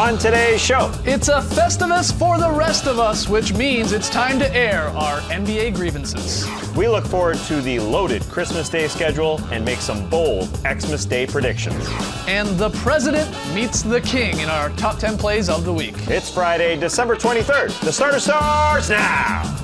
On today's show, It's a Festivus for the rest of us, which means it's time to air our NBA grievances. we look forward to the loaded Christmas Day schedule and make some bold Xmas Day predictions. And the president meets the king in our top 10 plays of the week. It's Friday, December 23rd. The starter starts now.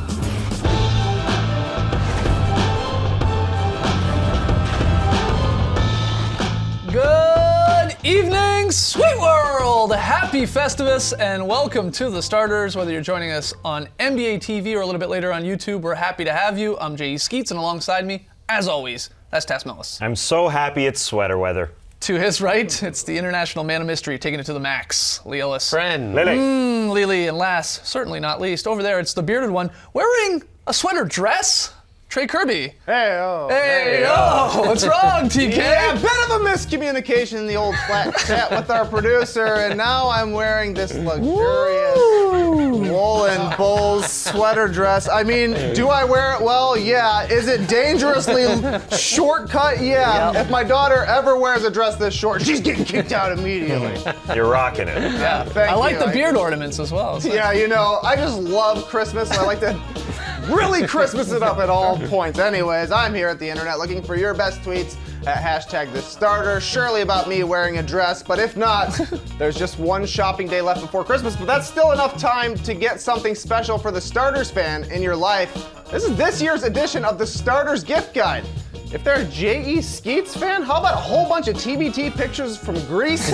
Good evening, sweet world! Happy Festivus and welcome to the starters. Whether you're joining us on NBA TV or a little bit later on YouTube, we're happy to have you. I'm J.E. Skeets, and alongside me, as always, that's Tass Mellis. I'm so happy it's sweater weather. To his right, it's the international man of mystery taking it to the max, Lee Ellis. Friend. Lily. Lily, and last, certainly not least, over there, it's the bearded one wearing a sweater dress, Trey Kirby. Hey, what's wrong, TK? Yeah, a bit of a miscommunication in the old flat chat with our producer, and now I'm wearing this luxurious woolen Bulls sweater dress. I mean, do I wear it well? Yeah. Is it dangerously shortcut? Yeah. If my daughter ever wears a dress this short, she's getting kicked out immediately. You're rocking it. Yeah, Thank I like you. the beard ornaments as well. It's like- Yeah, you know, I just love Christmas. I like to really Christmas it up at all points. Anyways, I'm here at the internet looking for your best tweets at hashtag the starter. Surely about me wearing a dress, but if not, there's just one shopping day left before Christmas, but that's still enough time to get something special for the starters fan in your life. This is this year's edition of the Starters Gift Guide. If they're a J.E. Skeets fan, how about a whole bunch of TBT pictures from Greece?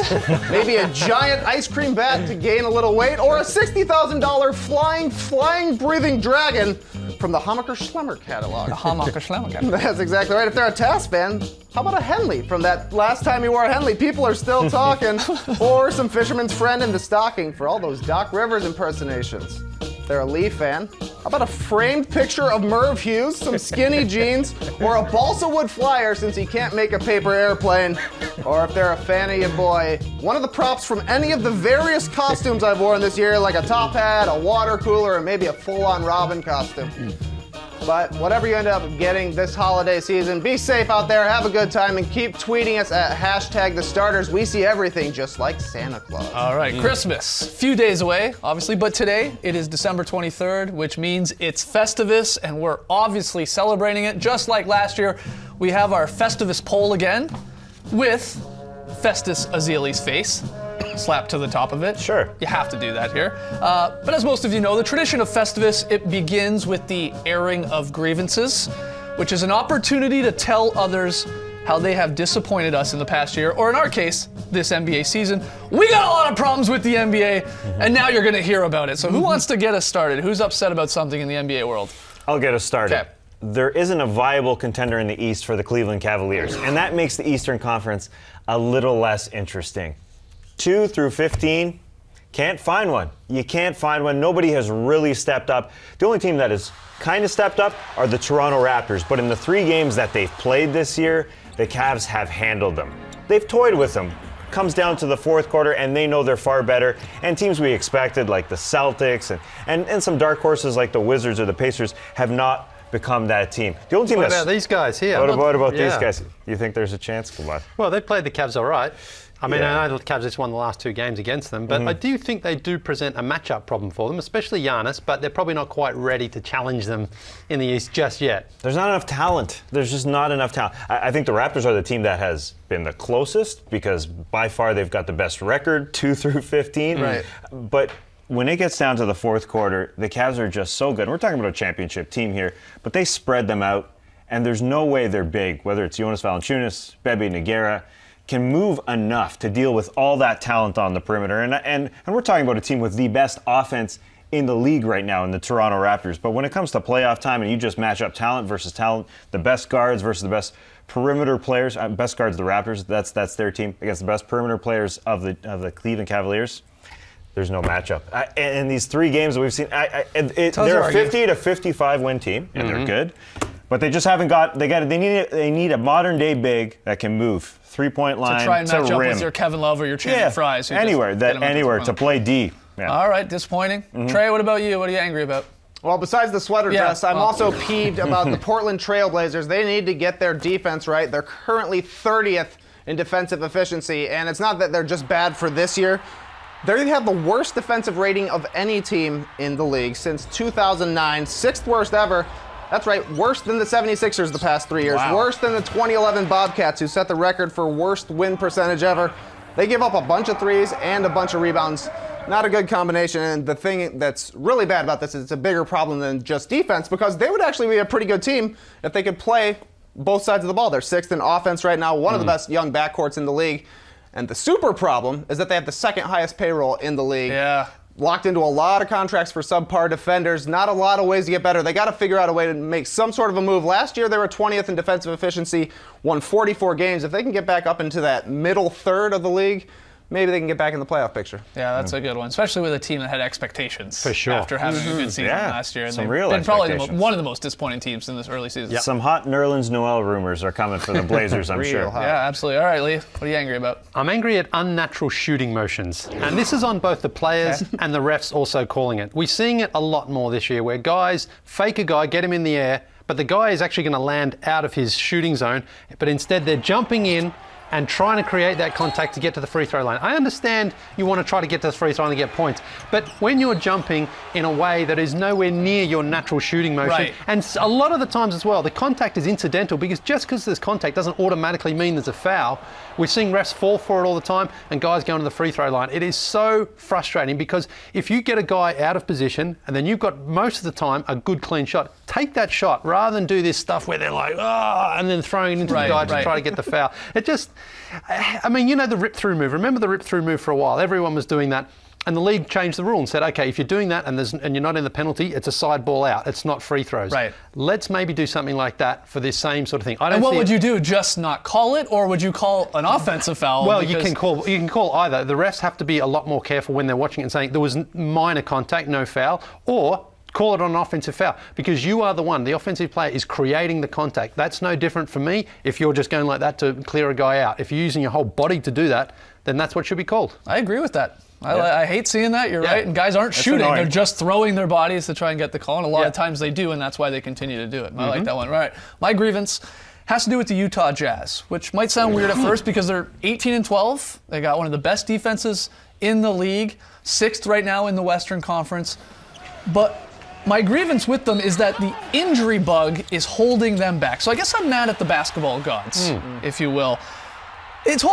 Maybe a giant ice cream bat to gain a little weight, or a $60,000 flying, breathing dragon from the Hammacher Schlemmer catalog. Hammacher Schlemmer. That's exactly right. If they're a Tass fan, how about a Henley from that last time you wore a Henley? People are still talking. Or some fisherman's friend in the stocking for all those Doc Rivers impersonations. If they're a Lee fan, how about a framed picture of Merv Hughes, some skinny jeans, or a balsa wood flyer since he can't make a paper airplane? Or if they're a fan of your boy, one of the props from any of the various costumes I've worn this year, like a top hat, a water cooler, and maybe a full-on Robin costume. But whatever you end up getting this holiday season, be safe out there, have a good time, and keep tweeting us at hashtag the starters. We see everything just like Santa Claus. All right, Christmas, few days away, obviously, but today it is December 23rd, which means it's Festivus, and we're obviously celebrating it. Just like last year, we have our Festivus poll again with Festus Ezeli's face slapped to the top of it. Sure. You have to do that here. But as most of you know, the tradition of Festivus, it begins with the airing of grievances, which is an opportunity to tell others how they have disappointed us in the past year, or in our case, this NBA season. We got a lot of problems with the NBA, and now you're gonna hear about it. So who wants to get us started? Who's upset about something in the NBA world? I'll get us started. Okay. There isn't a viable contender in the East for the Cleveland Cavaliers, and that makes the Eastern Conference a little less interesting. 2 through 15, can't find one. You can't find one. Nobody has really stepped up. The only team that has kind of stepped up are the Toronto Raptors, but in the 3 games that they've played this year, the Cavs have handled them. They've toyed with them. Comes down to the fourth quarter, and they know they're far better. And teams we expected, like the Celtics and some dark horses like the Wizards or the Pacers, have not become that team. The only team What that's... about these guys here? What about these Yeah. guys? You think there's a chance? Come on. Well, they've played the Cavs all right. I mean, Yeah. I know the Cavs just won the last 2 games against them, but I do think they do present a matchup problem for them, especially Giannis, but they're probably not quite ready to challenge them in the East just yet. There's not enough talent. There's just not enough talent. I think the Raptors are the team that has been the closest because by far they've got the best record, 2 through 15. Right. But when it gets down to the fourth quarter, the Cavs are just so good. We're talking about a championship team here, but they spread them out, and there's no way they're big, whether it's Jonas Valanciunas, Bebe Nogueira, can move enough to deal with all that talent on the perimeter. And we're talking about a team with the best offense in the league right now in the Toronto Raptors. But when it comes to playoff time and you just match up talent versus talent, the best guards versus the best perimeter players, best guards the Raptors, that's their team, against the best perimeter players of the Cleveland Cavaliers, there's no matchup. And these 3 games that we've seen, they're a 50 to 55 win team, and they're good. But they just haven't got. They need a modern day big that can move 3-point line To try and match up rim. with your Kevin Love or your Channing Fries. who just anywhere get 'em at the to front. play D. Yeah. All right, disappointing. Trey, what about you? What are you angry about? Well, besides the sweater Yeah, dress, I'm well. also peeved about the Portland Trailblazers. They need to get their defense right. They're currently 30th in defensive efficiency, and it's not that they're just bad for this year. They have the worst defensive rating of any team in the league since 2009, 6th worst ever. That's right, worse than the 76ers the past 3 years, Wow. worse than the 2011 Bobcats, who set the record for worst win percentage ever. They give up a bunch of threes and a bunch of rebounds. Not a good combination, and the thing that's really bad about this is it's a bigger problem than just defense, because they would actually be a pretty good team if they could play both sides of the ball. They're 6th in offense right now, one of the best young backcourts in the league. And the super problem is that they have the 2nd highest payroll in the league. Yeah. Locked into a lot of contracts for subpar defenders. Not a lot of ways to get better. They got to figure out a way to make some sort of a move. Last year, they were 20th in defensive efficiency, won 44 games. If they can get back up into that middle third of the league, maybe they can get back in the playoff picture. Yeah, that's a good one, especially with a team that had expectations For sure. after having a good season Yeah, last year. And some they've real been probably expectations. one of the most disappointing teams in this early season. Some hot Nerlens Noel rumors are coming for the Blazers, I'm Real sure. hot. Yeah, absolutely. All right, Lee, what are you angry about? I'm angry at unnatural shooting motions. And this is on both the players and the refs also calling it. We're seeing it a lot more this year where guys fake a guy, get him in the air, but the guy is actually going to land out of his shooting zone, but instead they're jumping in and trying to create that contact to get to the free throw line. I understand you want to try to get to the free throw line and get points, but when you're jumping in a way that is nowhere near your natural shooting motion, Right. and a lot of the times as well, the contact is incidental, because just because there's contact doesn't automatically mean there's a foul. We're seeing refs fall for it all the time and guys going to the free throw line. It is so frustrating, because if you get a guy out of position and then you've got most of the time a good clean shot, take that shot rather than do this stuff where they're like, and then throwing it into Right, the guy to right. try to get the foul. It just, I mean, you know the rip through move. Remember the rip through move for a while? Everyone was doing that. And the league changed the rule and said, okay, if you're doing that and you're not in the penalty, it's a side ball out. It's not free throws. Right. Let's maybe do something like that for this same sort of thing. I don't And what see would it- you do? Just not call it, or would you call an offensive foul? Well, because- you can call either. The refs have to be a lot more careful when they're watching it and saying there was minor contact, no foul, or call it on an offensive foul, because you are the one. The offensive player is creating the contact. That's no different for me if you're just going like that to clear a guy out. If you're using your whole body to do that, then that's what should be called. I agree with that. I hate seeing that. You're right. And guys aren't shooting. annoying. They're just throwing their bodies to try and get the call. And a lot Yeah. of times they do, and that's why they continue to do it. I like that one. All right. My grievance has to do with the Utah Jazz, which might sound weird at first because they're 18-12. They got one of the best defenses in the league, 6th right now in the Western Conference. But my grievance with them is that the injury bug is holding them back. So I guess I'm mad at the basketball gods, if you will.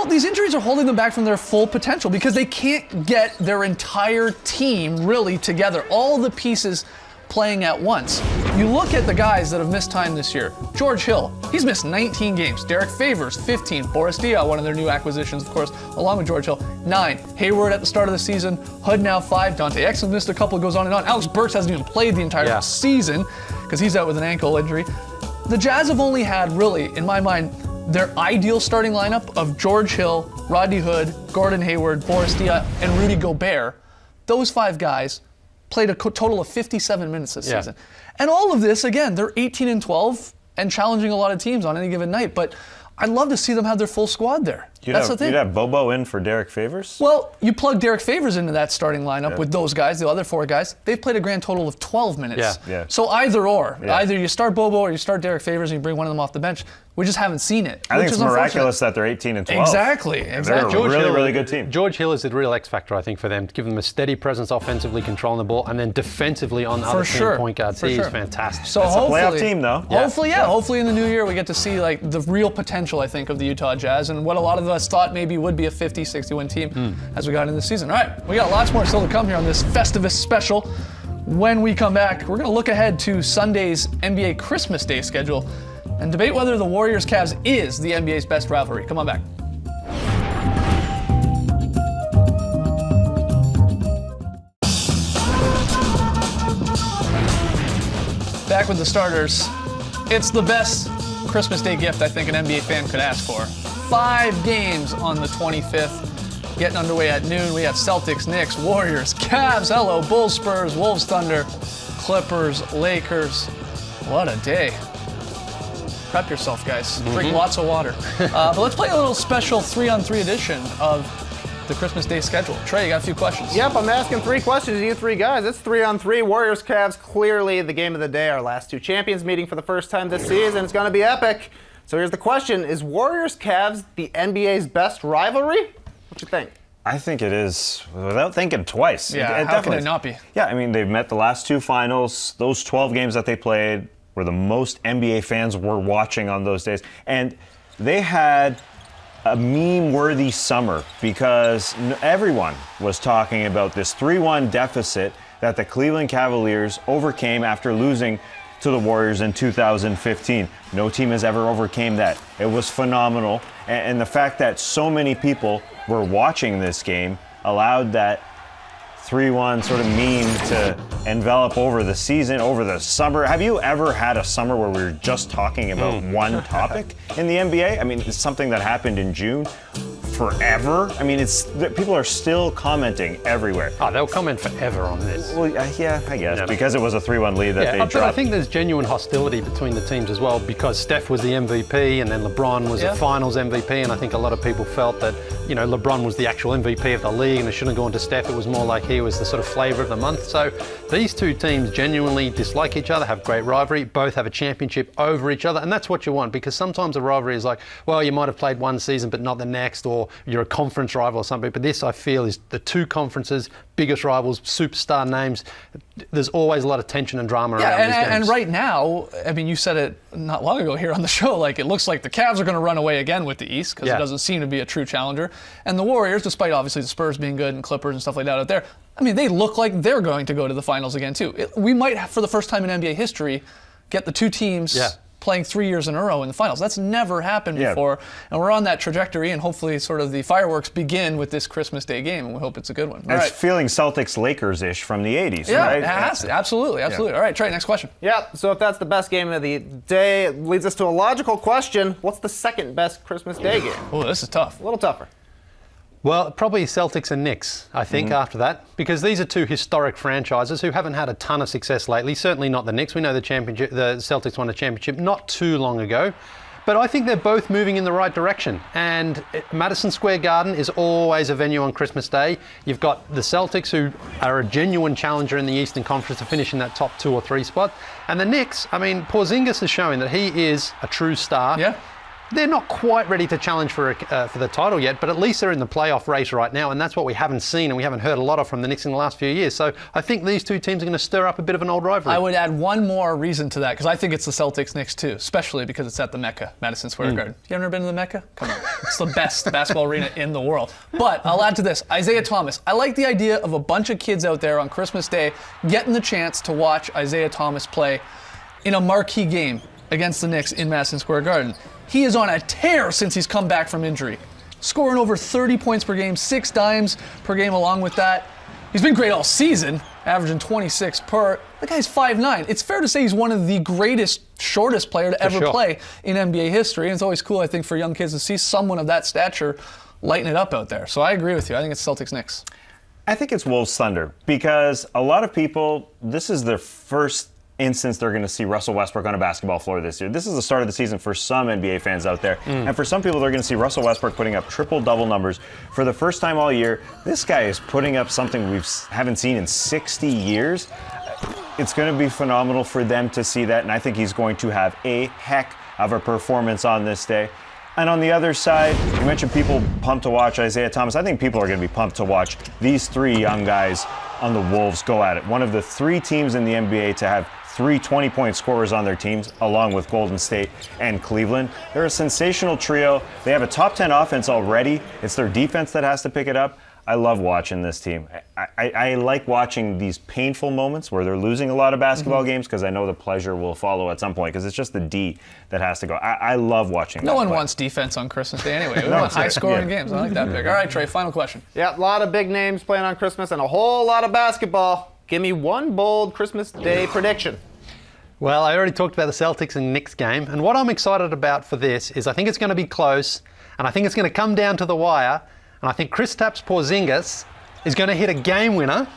These injuries are holding them back from their full potential because they can't get their entire team really together. All the pieces playing at once. You look at the guys that have missed time this year. George Hill, he's missed 19 games. Derek Favors, 15. Boris Diaw, one of their new acquisitions, of course, along with George Hill, 9. Hayward at the start of the season. Hood now 5. Dante Exum missed a couple, goes on and on. Alex Burks hasn't even played the entire season because he's out with an ankle injury. The Jazz have only had, really, in my mind, their ideal starting lineup of George Hill, Rodney Hood, Gordon Hayward, Boris Diaw, and Rudy Gobert. Those 5 guys played a total of 57 minutes this season. And all of this, again, they're 18-12 and challenging a lot of teams on any given night. But I'd love to see them have their full squad there. That's the thing. You'd have Bobo in for Derek Favors? Well, you plug Derek Favors into that starting lineup with those guys, the other 4 guys. They've played a grand total of 12 minutes. Yeah. So either or. Yeah. Either you start Bobo or you start Derek Favors and you bring one of them off the bench. We just haven't seen it. I think which it's is miraculous that they're 18-12. Exactly. They're a Exactly. really good team. George Hill is the real X factor, I think, for them. To give them a steady presence offensively, controlling the ball, and then defensively on other team point guards. For He sure. is fantastic. So It's a hopefully, playoff team, though. Hopefully in the new year we get to see like the real potential, I think, of the Utah Jazz and what a lot of us thought maybe would be a 50-60 win team as we got into the season. All right, we got lots more still to come here on this Festivus special. When we come back, we're going to look ahead to Sunday's NBA Christmas Day schedule and debate whether the Warriors-Cavs is the NBA's best rivalry. Come on back. Back with the starters. It's the best Christmas Day gift I think an NBA fan could ask for. 5 games on the 25th. Getting underway at noon. We have Celtics, Knicks, Warriors, Cavs, hello, Bulls, Spurs, Wolves, Thunder, Clippers, Lakers. What a day. Prep yourself, guys. Drink lots of water. But let's play a little special 3-on-3 edition of the Christmas Day schedule. Trey, you got a few questions. Yep, I'm asking 3 questions to you 3 guys. It's 3-on-3. Warriors, Cavs, clearly the game of the day. Our last 2 champions meeting for the first time this season. It's going to be epic. So here's the question. Is Warriors, Cavs the NBA's best rivalry? What you think? I think it is without thinking twice. Yeah, It how can definitely it is. not be? Yeah, I mean, they've met the last 2 finals. Those 12 games that they played were the most NBA fans were watching on those days. And they had a meme-worthy summer because everyone was talking about this 3-1 deficit that the Cleveland Cavaliers overcame after losing to the Warriors in 2015. No team has ever overcame that. It was phenomenal. And the fact that so many people were watching this game allowed that 3-1 sort of meme to envelop over the season, over the summer. Have you ever had a summer where we were just talking about one topic in the NBA? I mean, it's something that happened in June forever. I mean, people are still commenting everywhere. Oh, they'll comment forever on this. Well, yeah, I guess, Yeah. because it was a 3-1 lead that they But dropped. I think there's genuine hostility between the teams as well because Steph was the MVP and then LeBron was Yeah. the Finals MVP, and I think a lot of people felt that LeBron was the actual MVP of the league and it shouldn't have gone to Steph. It was more like he was the sort of flavour of the month. So these two teams genuinely dislike each other, have great rivalry, both have a championship over each other, and that's what you want because sometimes a rivalry is like, well, you might have played one season but not the next, or you're a conference rival or something. But this, I feel, is the two conferences, biggest rivals, superstar names. There's always a lot of tension and drama around these games. And right now, I mean, you said it not long ago here on the show, like it looks like the Cavs are going to run away again with the East because Yeah. it doesn't seem to be a true challenger. And the Warriors, despite obviously the Spurs being good and Clippers and stuff like that out there, I mean, they look like they're going to go to the finals again too. We might, for the first time in NBA history, get the two teams playing 3 years in a row in the finals. That's never happened before. And we're on that trajectory, and hopefully sort of the fireworks begin with this Christmas Day game, and we hope it's a good one. All It's right. feeling Celtics-Lakers-ish from the 80s, Yeah, right? it has to. Absolutely. All right, Trey, next question. Yeah, so if that's the best game of the day, it leads us to a logical question. What's the second best Christmas Day game? Oh, this is tough. A little tougher. Well, probably Celtics and Knicks, I think, after that, because these are two historic franchises who haven't had a ton of success lately. Certainly not the Knicks. We know the Celtics won a championship not too long ago. But I think they're both moving in the right direction. And Madison Square Garden is always a venue on Christmas Day. You've got the Celtics, who are a genuine challenger in the Eastern Conference to finish in that top 2 or 3 spot. And the Knicks, I mean, Porzingis has shown that he is a true star. Yeah. They're not quite ready to challenge for the title yet, but at least they're in the playoff race right now, and that's what we haven't seen and we haven't heard a lot of from the Knicks in the last few years. So I think these two teams are going to stir up a bit of an old rivalry. I would add one more reason to that, because I think it's the Celtics-Knicks too, especially because it's at the Mecca, Madison Square Garden. You ever been to the Mecca? Come on. It's the best basketball arena in the world. But I'll add to this, Isaiah Thomas. I like the idea of a bunch of kids out there on Christmas Day getting the chance to watch Isaiah Thomas play in a marquee game against the Knicks in Madison Square Garden. He is on a tear since he's come back from injury, scoring over 30 points per game, 6 dimes per game along with that. He's been great all season, averaging 26 per. The guy's 5'9". It's fair to say he's one of the greatest, shortest player to ever play in NBA history. And it's always cool, I think, for young kids to see someone of that stature lighten it up out there. So I agree with you. I think it's Celtics-Knicks. I think it's Wolves Thunder because a lot of people, this is their first instance they're going to see Russell Westbrook on a basketball floor this year. This is the start of the season for some NBA fans out there. And for some people, they're going to see Russell Westbrook putting up triple-double numbers for the first time all year. This guy is putting up something we haven't seen in 60 years. It's going to be phenomenal for them to see that, and I think he's going to have a heck of a performance on this day. And on the other side, you mentioned people pumped to watch Isaiah Thomas. I think people are going to be pumped to watch these 3 young guys on the Wolves go at it. One of the 3 teams in the NBA to have 3 20-point scorers on their teams, along with Golden State and Cleveland. They're a sensational trio. They have a top 10 offense already. It's their defense that has to pick it up. I love watching this team. I like watching these painful moments where they're losing a lot of basketball games because I know the pleasure will follow at some point because it's just the D that has to go. I love watching No that one play. wants defense on Christmas Day anyway. We want high-scoring games. I like that pick. All right, Trey, final question. Yeah, a lot of big names playing on Christmas and a whole lot of basketball. Give me one bold Christmas Day prediction. Well, I already talked about the Celtics and Knicks game, and what I'm excited about for this is I think it's going to be close, and I think it's going to come down to the wire, and I think Kristaps Porzingis is going to hit a game winner,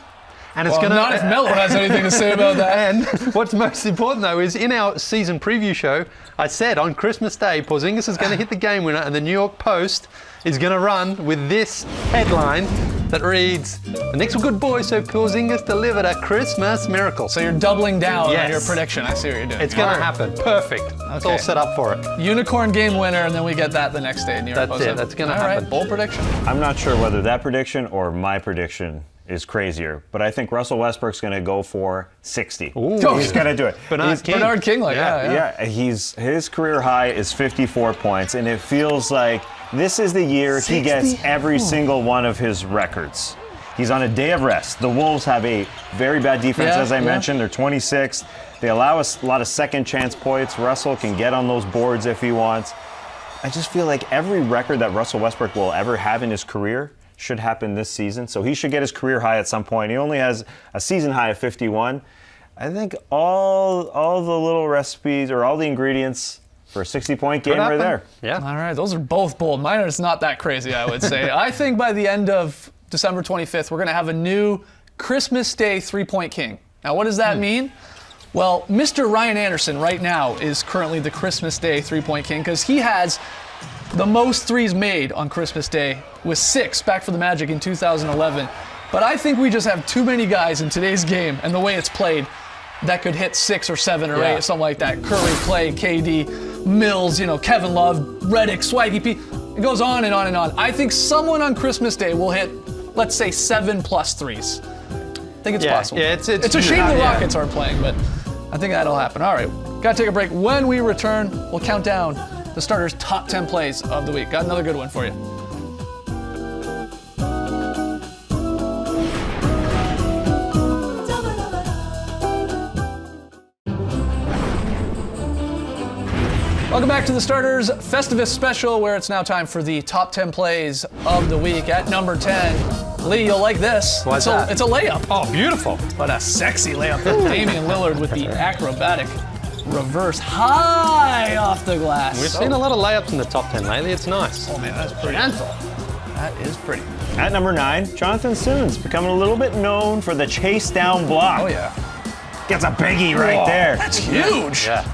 And it's Well, going not if Melo has anything to say about that. And what's most important, though, is in our season preview show, I said on Christmas Day, Porzingis is going to hit the game winner, and the New York Post is going to run with this headline that reads, "The Knicks were good boys, so Porzingis delivered a Christmas miracle." So you're doubling down Yes. on your prediction. I see what you're doing. It's going to All right. happen. Perfect. It's all Okay. set up for it. Unicorn game winner, and then we get that the next day in New York That's Post. it. That's gonna All right, happen. bold prediction. I'm not sure whether that prediction or my prediction is crazier, but I think Russell Westbrook's going to go for 60. Ooh. He's going to do it. Bernard King. Bernard King, like, yeah. Yeah, his career high is 54 points, and it feels like this is the year he gets every single one of his records. He's on a day of rest. The Wolves have a very bad defense, Yeah, as I yeah. mentioned. They're 26th. They allow us a lot of second chance points. Russell can get on those boards if he wants. I just feel like every record that Russell Westbrook will ever have in his career should happen this season. So he should get his career high at some point. He only has a season high of 51. I think all the little recipes or all the ingredients for a 60-point game Could are happen. there. Yeah. All right, those are both bold. Mine is not that crazy, I would say. I think by the end of December 25th, we're going to have a new Christmas Day three-point king. Now, what does that mean? Well, Mr. Ryan Anderson right now is currently the Christmas Day three-point king because he has the most threes made on Christmas Day with 6 back for the Magic in 2011. But I think we just have too many guys in today's game and the way it's played that could hit 6 or 7 or Yeah. 8, something like that. Curry, Clay, KD, Mills, Kevin Love, Redick, Swaggy P. It goes on and on and on. I think someone on Christmas Day will hit, let's say, 7+ threes. I think it's Yeah, possible. yeah, it's a shame the yeah. Rockets aren't playing, but I think that'll happen. All right, gotta take a break. When we return, we'll count down the starters' top 10 plays of the week. Got another good one for you. Welcome back to the Starters Festivus Special, where it's now time for the top 10 plays of the week. At number 10, Lee, you'll like this. Why's it's that? It's a layup, Oh, beautiful. but a sexy layup from Damian Lillard with the acrobatic reverse high off the glass. We've seen a lot of layups in the top 10 lately. It's nice. Oh man, that's pretty. That is pretty. At number 9, Jonathan Simmons, becoming a little bit known for the chase down block. Oh yeah. Gets a biggie right there. That's huge. Yeah.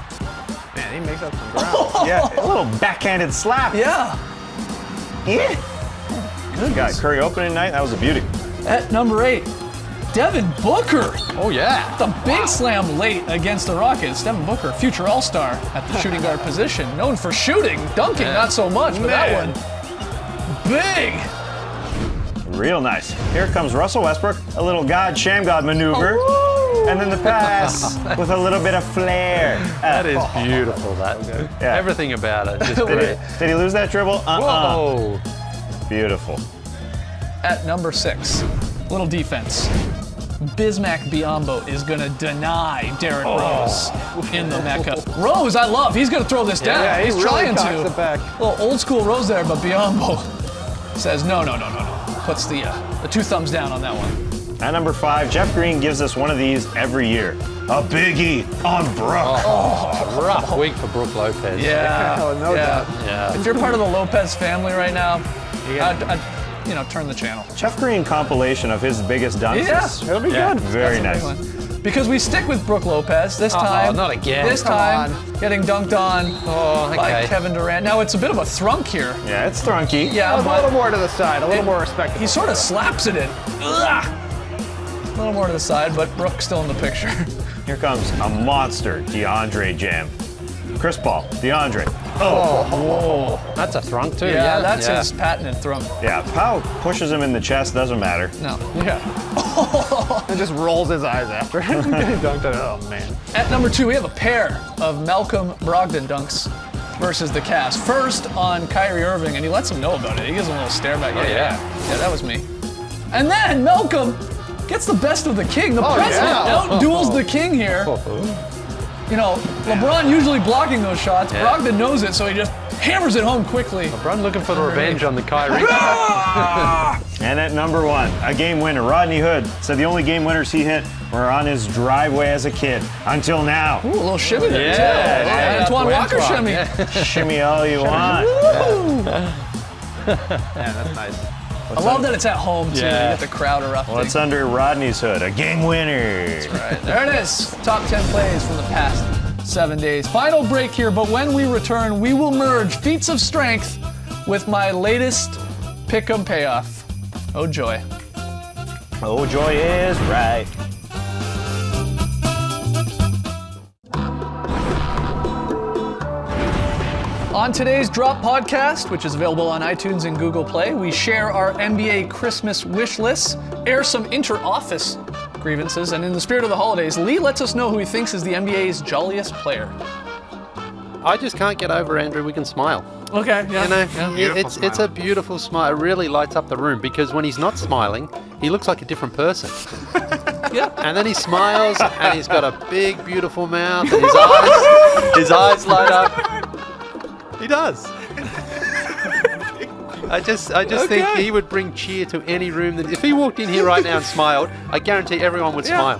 Man, he makes up some ground. Yeah, a little backhanded slap. Yeah. Yeah. Good guy. Curry opening night, that was a beauty. At number 8, Devin Booker. Oh, yeah. The big slam late against the Rockets. Devin Booker, future All-Star at the shooting guard position, known for shooting, dunking, not so much, but Man. that one, big. Real nice. Here comes Russell Westbrook, a little sham God maneuver, and then the pass with a little bit of flair. That is beautiful, that. Yeah. Everything about it. Just Did great. did he lose that dribble? Whoa. Beautiful. At number 6, little defense. Bismack Biyombo is going to deny Derrick Rose in the Mecca. Rose, I love. He's going to throw this down. Yeah, he He's really trying cocks to. it back. Little old school Rose there, but Biyombo says no. Puts the 2 thumbs down on that one. At number 5, Jeff Green gives us one of these every year. A biggie on Brook. Rough week for Brook Lopez. Yeah, Oh, no doubt. Yeah. If you're part of the Lopez family right now, I'd turn the channel. Jeff Green compilation of his biggest dunks. Yeah, is- It'll be good. Very That's a nice. big one. Because we stick with Brook Lopez this time. not again. This Come time, getting dunked on Oh, by okay. Kevin Durant. Now it's a bit of a thrunk here. Yeah, it's thrunky. Yeah, A little but more to the side, a little more respectable. he sort of slaps it in. Ugh. A little more to the side, but Brook's still in the picture. Here comes a monster DeAndre jam. Chris Paul, DeAndre. Oh, That's a thrunk, too. Yeah, that's his patented thrunk. yeah. Powell pushes him in the chest, doesn't matter. No, yeah. and just rolls his eyes after him. Getting dunked on. Oh, man. At number 2, we have a pair of Malcolm Brogdon dunks versus the Cavs. First on Kyrie Irving, and he lets him know about it. He gives him a little stare back. yeah. Yeah, that was me. And then Malcolm gets the best of the king. The president outduels the king here. LeBron usually blocking those shots. Yeah. Brogdon knows it, so he just hammers it home quickly. LeBron looking for the revenge on the Kyrie. And at number 1, a game winner. Rodney Hood said the only game winners he hit were on his driveway as a kid. Until now. Ooh, a little shimmy there, Yeah, too. yeah, Antoine Walker Antoine, shimmy. yeah. Shimmy all you want. Yeah, that's nice. I love that it's at home, too. Yeah. You get the crowd erupting. What's under Rodney's hood? A game winner. Right, there it is. Top 10 plays from the past 7 days. Final break here, but when we return, we will merge feats of strength with my latest pick'em payoff. Oh, joy. Oh, joy is right. On today's Drop podcast, which is available on iTunes and Google Play, we share our NBA Christmas wish lists, air some inter-office grievances, and in the spirit of the holidays, Lee lets us know who he thinks is the NBA's jolliest player. I just can't get over Andrew Wiggins' smile. Okay, yeah. You know, it's a beautiful smile. It really lights up the room because when he's not smiling, he looks like a different person. Yeah. And then he smiles and he's got a big, beautiful mouth and his eyes light up. He does. I just think he would bring cheer to any room. That if he walked in here right now and smiled, I guarantee everyone would smile.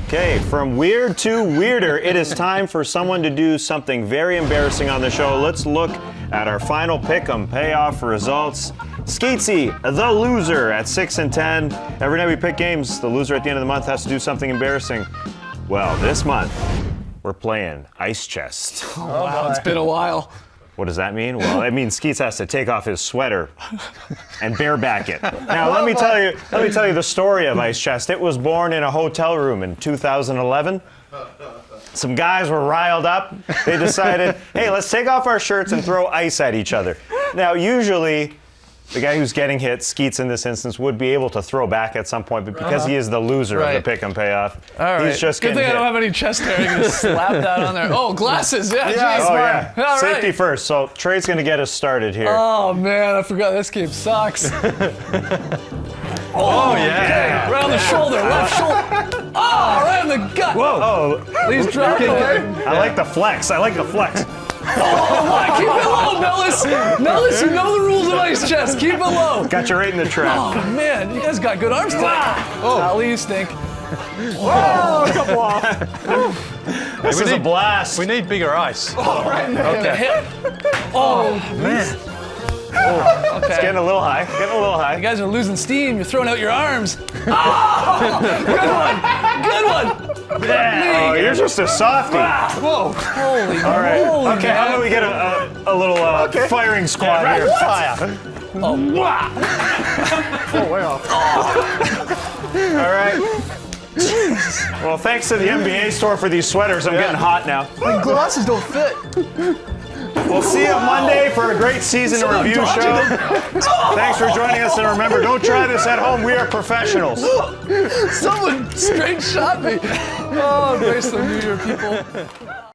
Okay, from weird to weirder, it is time for someone to do something very embarrassing on the show. Let's look at our final pick'em payoff results. Skeetsy, the loser at 6-10. Every night we pick games, the loser at the end of the month has to do something embarrassing. Well, this month, we're playing Ice Chest. Wow, it's been a while. What does that mean? Well, it means Skeets has to take off his sweater and bareback it. Now, let me tell you the story of Ice Chest. It was born in a hotel room in 2011. Some guys were riled up. They decided, hey, let's take off our shirts and throw ice at each other. Now, usually, the guy who's getting hit, Skeets in this instance, would be able to throw back at some point, but because he is the loser of the pick and payoff, he's just Good getting thing hit. I don't have any chest hair. You can just slap that on there. Oh, glasses. Yeah, Oh, geez. yeah. All Safety right. first. So Trey's going to get us started here. Oh, man, I forgot this game sucks. Oh, yeah. Right on the shoulder, left shoulder. Oh, right on the gut. Whoa. Please drop it. I like the flex. Keep it low, Mellis. Mellis, you know the rules of Ice Chest. Keep it low. Got you right in the trap. Oh, man, you guys got good arms today. Ali, you stink. This is a blast. We need bigger ice. Okay. Oh, man. It's getting a little high. You guys are losing steam. You're throwing out your arms. Oh, good one. Oh, you're just a softie. Whoa. Holy All right. moly, Okay, how about we get a little firing squad here? Fire. Oh, way off. All right. Well, thanks to the NBA store for these sweaters, I'm getting hot now. My glasses don't fit. We'll see you Monday for a great season in review show. Thanks for joining us, and remember, don't try this at home. We are professionals. Someone straight shot me. Oh, embrace the New Year, people.